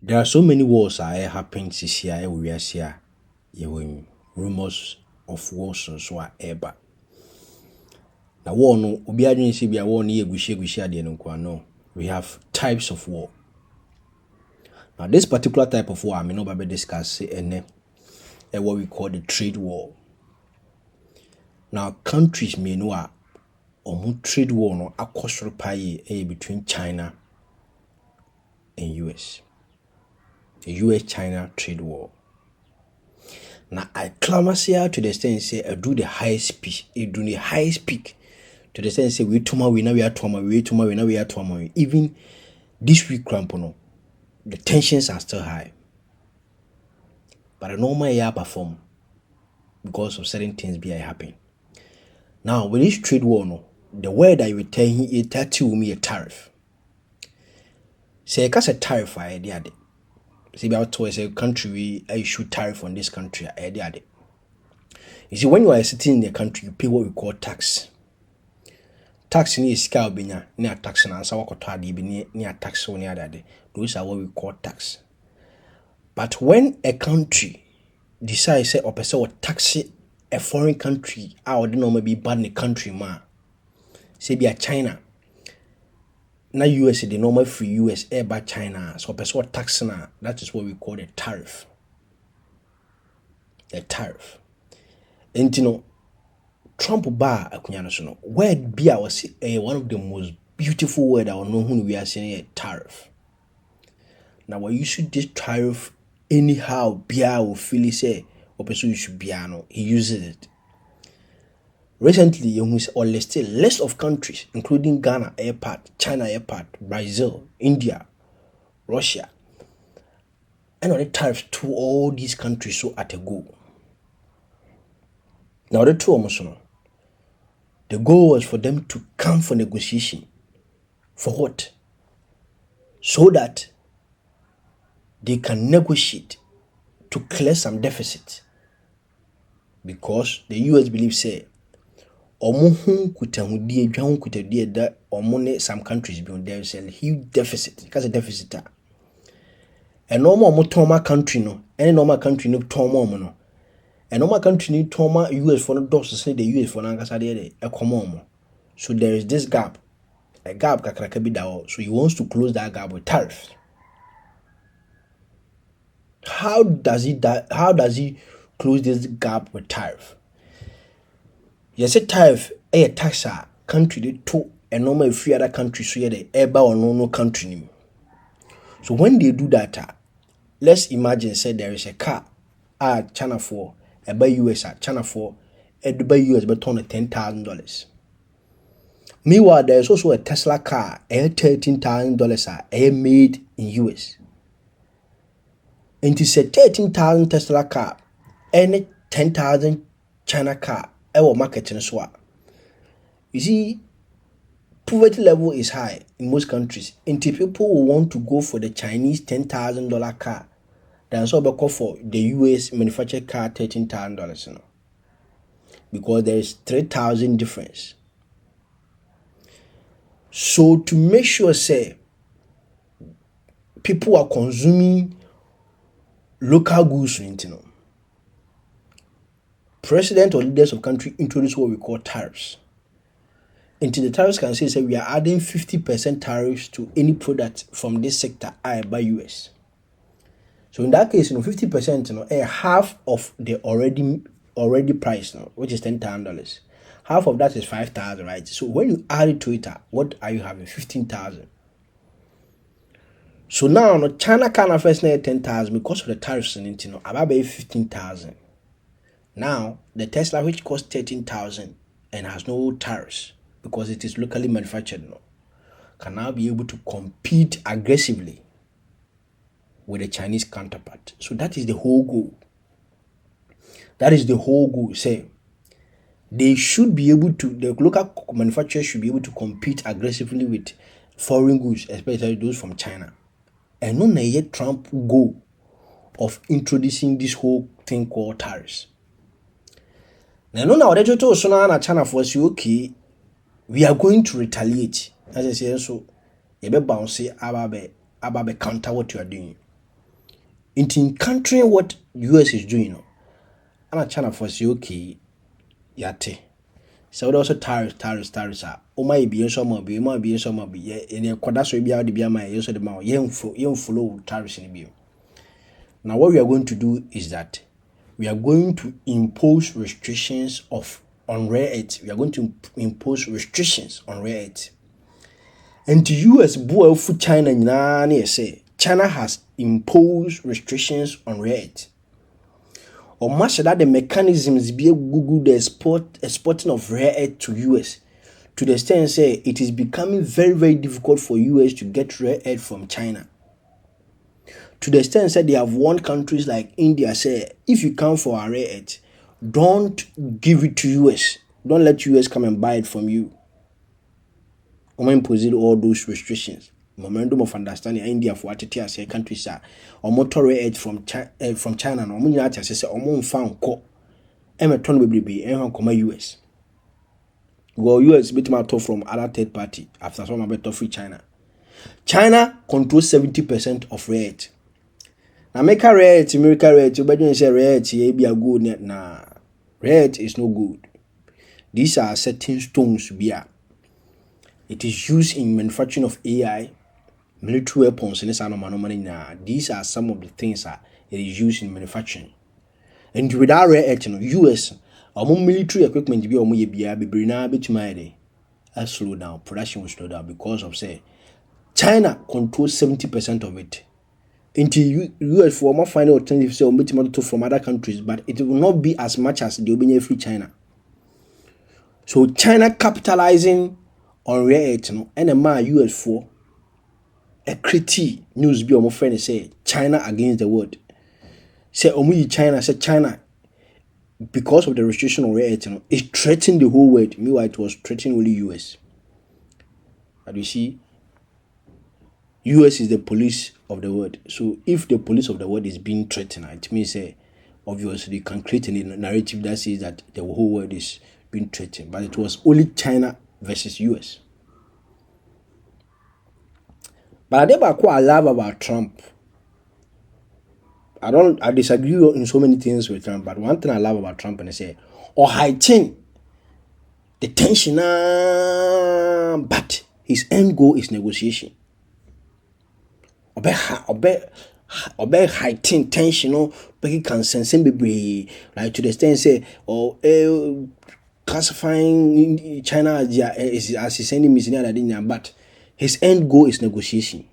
There are so many wars that are happening this year. We are here. Rumors of wars and so ever. Now, war no. Obi adwene say bia war no ye gushi ade no kwa no. We have types of war. Now, this particular type of war, I may not be discuss what we call the trade war. Now, countries may know trade war no akosoro paye between China and US. The US-China trade war. Now, I clamor here to the extent say I do the highest peak. I do the highest peak to the extent say we tomorrow we now we are tomorrow we tomorrow we now we are tomorrow. Even this week, crampono, the tensions are still high. But a normal year perform because of certain things be happen. Now, with this trade war, no, the word I will tell you is that will me a tariff. Say, a tariff, I did. See, about to say country we issue tariff on this country, I did. You see, when you are sitting in the country, you pay what we call tax. Tax ni scale binya, near tax and answer what be near tax on the other day. Those are what we call tax. But when a country decides say or person or tax a foreign country, I would normally be bad in the country, ma. Say be a China. Now US the normal free US air by China, so person what tax na, that is what we call the tariff. The tariff. And you know, Trump bar akunyano so no. Word be I was one of the most beautiful word I know who we are saying a tariff. Now when you should this tariff anyhow bia will feel say or person you should no, he uses it. Recently, you will or list of countries, including Ghana, air part, China, air part, Brazil, India, Russia, and on the tariffs to all these countries so at a go. Now the two almost no. The goal was for them to come for negotiation. For what? So that they can negotiate to clear some deficit. Because the US believes say that some countries beyond there is a huge deficit. Because a deficit. A normal toma country no, any normal country no toma no. A normal country need toma US for no doors to say the US for nankasa a common. So there is this gap. A gap kakrakabi. So he wants to close that gap with tariffs. How does he close this gap with tariff? Yes, a tariff a tax country they to a normal free other country so yeah the eba or no country name. So when they do that, let's imagine say there is a car China for by US China for by US but on $10,000. Meanwhile, there is also a Tesla car $13,000 made in US. And it's a 13,000 Tesla car and 10,000 China car our market in swap. You see, poverty level is high in most countries. And people will want to go for the Chinese $10,000 car. That's all because for the US manufactured car $13,000. You know? Because there is 3,000 difference. So to make sure say people are consuming local goods, you know, president or leaders of country introduce what we call tariffs. Until the tariffs can say we are adding 50% tariffs to any product from this sector by US. So in that case, 50%, a half of the already price, which is $10,000. Half of that is $5,000, right? So when you add it to it, what are you having? $15,000. So now, China can first net $10,000 because of the tariffs in it, about $15,000. Now, the Tesla, which costs $13,000 and has no tariffs because it is locally manufactured, can now be able to compete aggressively with the Chinese counterpart. So that is the whole goal. That is the whole goal. Say, they should be able to, the local manufacturers should be able to compete aggressively with foreign goods, especially those from China. And not yet Trump goal of introducing this whole thing called tariffs. Now they told China for us, okay, we are going to retaliate. As I say, so you be bounce about counter what you are doing. In countering what US is doing, and China for say okay, yate. So also tariffs are. O my be so mo be, my be so mo be. In a quadasho be out the be my use of the mouth. You follow tariffs in the. Now what we are going to do is that we are going to impose restrictions on rare earth. We are going to impose restrictions on rare earth. And the US boy for China say China has imposed restrictions on rare earth. Or much that the mechanisms be Google the exporting of rare earth to US to the extent say it is becoming very, very difficult for US to get rare earth from China. To the extent that they have warned countries like India say, if you come for our rare earth, don't give it to US. Don't let US come and buy it from you. Or impose all those restrictions. Memorandum of understanding India for what it is countries are or motor rare earth from China. No, many artists say or found co. Ton be and US. Well, US bit matter from other third party after some better free China. China controls 70% of rare earth. Now make a rare earth, America rare earth, you better say rare earth, be a good net. Nah, rare earth is no good. These are certain stones beer. It is used in manufacturing of AI, military weapons, and these are some of the things that it is used in manufacturing. And without rare earth, US, military equipment be slow down. Production will slow down because of say China controls 70% of it. Into US for more final alternatives say from other countries, but it will not be as much as the Obenya free China. So China capitalizing on rare earth, and a man US for a critique news be my friend say China against the world. Say China, say China because of the restriction on rare earth, it's threatening the whole world. Meanwhile, it was threatening only US. And you see, US is the police of the world. So if the police of the world is being threatened, it means obviously you can create a narrative that says that the whole world is being threatened. But it was only China versus US. But I love about Trump. I disagree in so many things with Trump, but one thing I love about Trump and I say, or heighten the tension, but his end goal is negotiation. Obey heighten tension, but he can sense be like to the extent say, classifying China as his enemy, but his end goal is negotiation.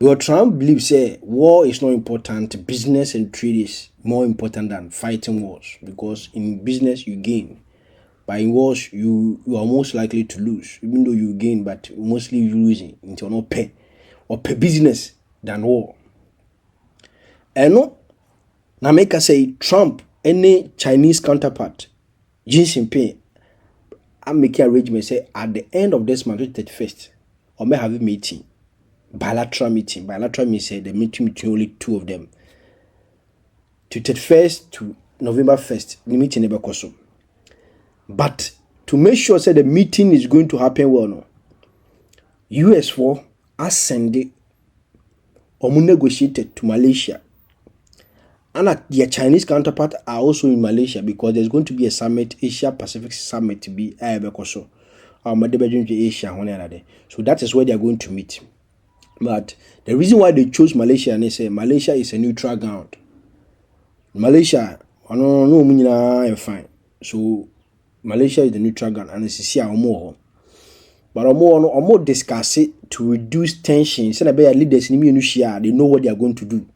But Trump believes war is not important, business and trade is more important than fighting wars, because in business you gain, but in wars you are most likely to lose, even though you gain, but mostly you losing until not pay or pay business than war. And no, now make us say Trump any Chinese counterpart, Xi Jinping, I'm making arrangement say at the end of this month, 31st, or may have a meeting. Bilateral meeting. Bilateral means the meeting between only two of them. To 31st to November 1st, the meeting never cost. But to make sure that the meeting is going to happen well, no, US for ascend or negotiated to Malaysia. And their Chinese counterpart are also in Malaysia because there's going to be a summit, Asia Pacific Summit to be Asia. So that is where they are going to meet. But the reason why they chose Malaysia, and they say Malaysia is a neutral ground. Malaysia, no, fine. So Malaysia is the neutral ground, and it's here more. But more discuss it to reduce tension. Instead of leaders in the they know what they are going to do.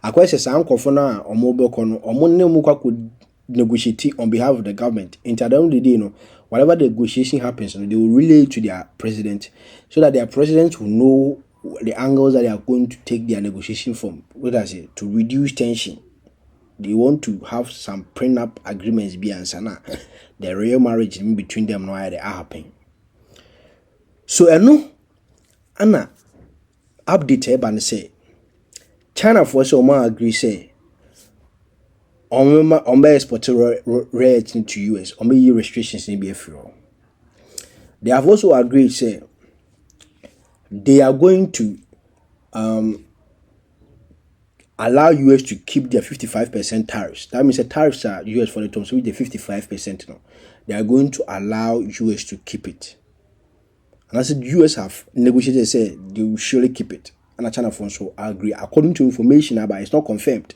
Akwa say san kofo na omobeko no omonne mu could negotiate on behalf of the government. In the end of the day, whatever the negotiation happens, they will relay to their president so that their president will know the angles that they are going to take their negotiation from. What I say, to reduce tension. They want to have some prenup agreements be ansana. The real marriage in between them now they are happening. So Anna update and say China for so ma agree say on export rare into US on restrictions in BFO. They have also agreed say they are going to allow US to keep their 55% tariffs. That means the tariffs are US for the terms with the 55% now. They are going to allow US to keep it. And I said US have negotiated, say they will surely keep it. And China also agree according to information, but it's not confirmed.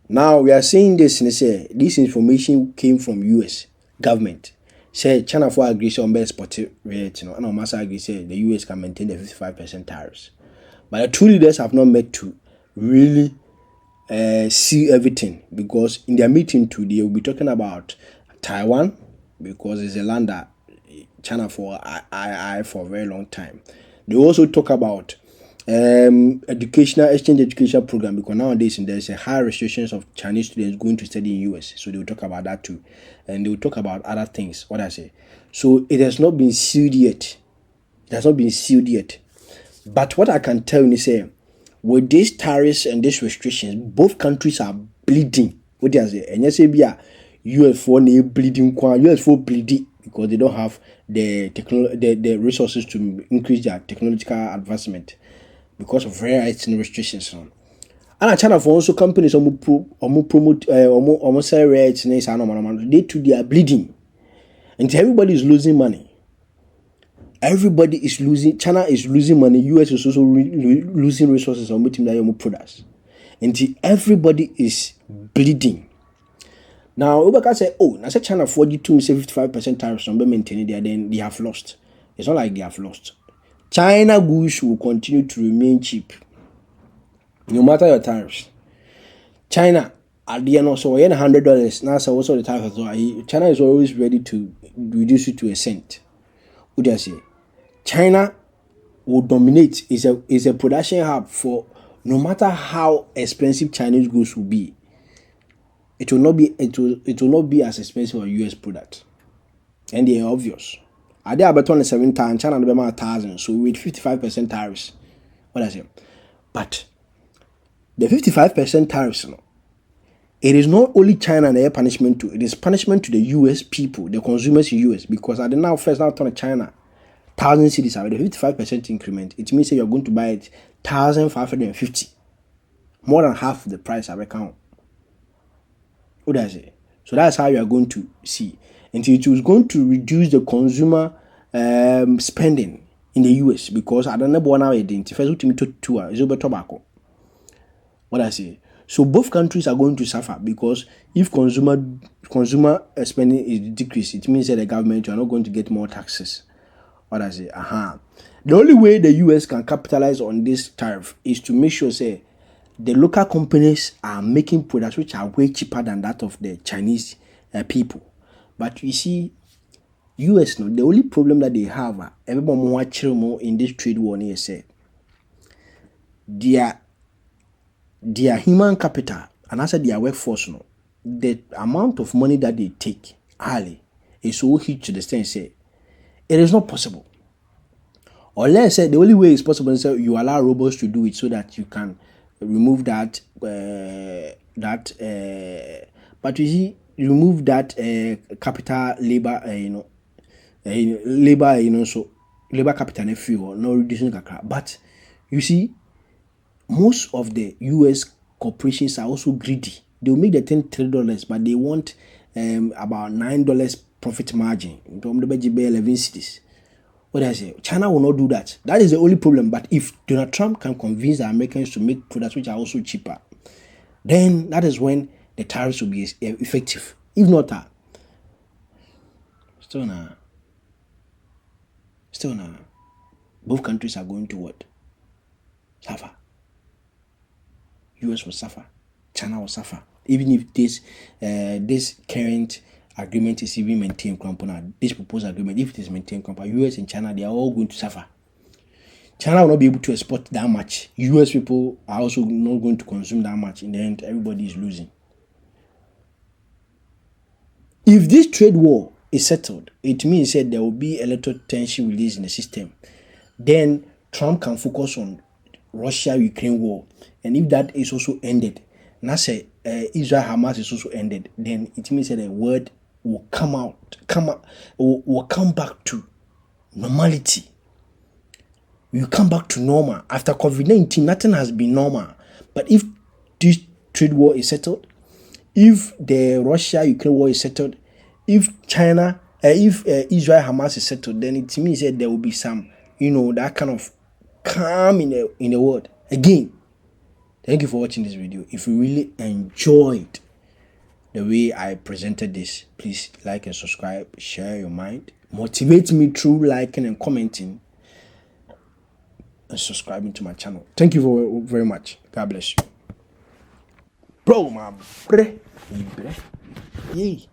Now we are saying this and say this information came from US government. Say China for agree on best export rate, and Omasa agree say the US can maintain the 55% tariffs. But the two leaders have not met to really see everything, because in their meeting today we'll be talking about Taiwan, because it's a land that China for for a very long time. They also talk about education program, because nowadays there's a high restrictions of Chinese students going to study in US, so they will talk about that too, and they will talk about other things. What I say, so it has not been sealed yet. It has not been sealed yet. But what I can tell you is, say, with these tariffs and these restrictions, both countries are bleeding. What do you say? And yes, US for bleeding, US for bleeding, because they don't have the resources to increase their technological advancement because of various restrictions. And China for also companies promote sell rights, they too they are bleeding, and everybody is losing money. Everybody is losing. China is losing money. US is also losing resources on meeting their products. And everybody is bleeding. Now, Obaka said, oh, I said China 42 to 55% tariffs on maintaining there, then they have lost. It's not like they have lost. China goods will continue to remain cheap, no matter your tariffs. China, at the end also, $100. Now, so also the tariffs. China is always ready to reduce it to a cent. What do I say? China will dominate. Is a production hub for no matter how expensive Chinese goods will be. It will not be as expensive as US product, and they are obvious. Are they about 27 times? China will be 1,000. So with 55% tariffs, what I say? But the 55% tariffs, it is not only China and their punishment to. It is punishment to the US people, the consumers in US, because at the now turn China 1,000 cities with a 55% increment. It means that you're going to buy it 1,550, more than half the price I reckon. What does it? So that's how you are going to see. And it was going to reduce the consumer spending in the US, because I don't know what I identify to is over tobacco. What I say. So both countries are going to suffer, because if consumer spending is decreased, it means that the government are not going to get more taxes. What I say, the only way the US can capitalize on this tariff is to make sure, say, the local companies are making products which are way cheaper than that of the Chinese people. But you see, US, the only problem that they have, everyone watching more in this trade war, say, their human capital and also their workforce, the amount of money that they take early is so huge to the extent, say, it is not possible. Or let's say the only way it's possible is that you allow robots to do it, so that you can remove that. But you see, remove that capital labor, so labor capital if you no reducing capital. But you see, most of the US corporations are also greedy. They will make the $10 but they want about $9 profit margin. 11 cities. What I say? China will not do that. That is the only problem. But if Donald Trump can convince the Americans to make products which are also cheaper, then that is when the tariffs will be effective. If not, still now, both countries are going to what? Suffer. US will suffer. China will suffer. Even if this current agreement is even maintained, this proposed agreement, if it is maintained, US and China, they are all going to suffer. China will not be able to export that much. US people are also not going to consume that much. In the end, everybody is losing. If this trade war is settled, it means that there will be a little tension released in the system. Then Trump can focus on Russia-Ukraine war. And if that is also ended, now say Israel-Hamas is also ended, then it means that the world will come back to normality. You come back to normal. After COVID-19, nothing has been normal. But if this trade war is settled, if the Russia-Ukraine war is settled, if China, if Israel-Hamas is settled, then it means that there will be some, that kind of calm in the world. Again, thank you for watching this video. If you really enjoyed the way I presented this, please like and subscribe, share your mind, motivate me through liking and commenting and subscribing to my channel. Thank you very much. God bless you. Bro, my bre. Yay.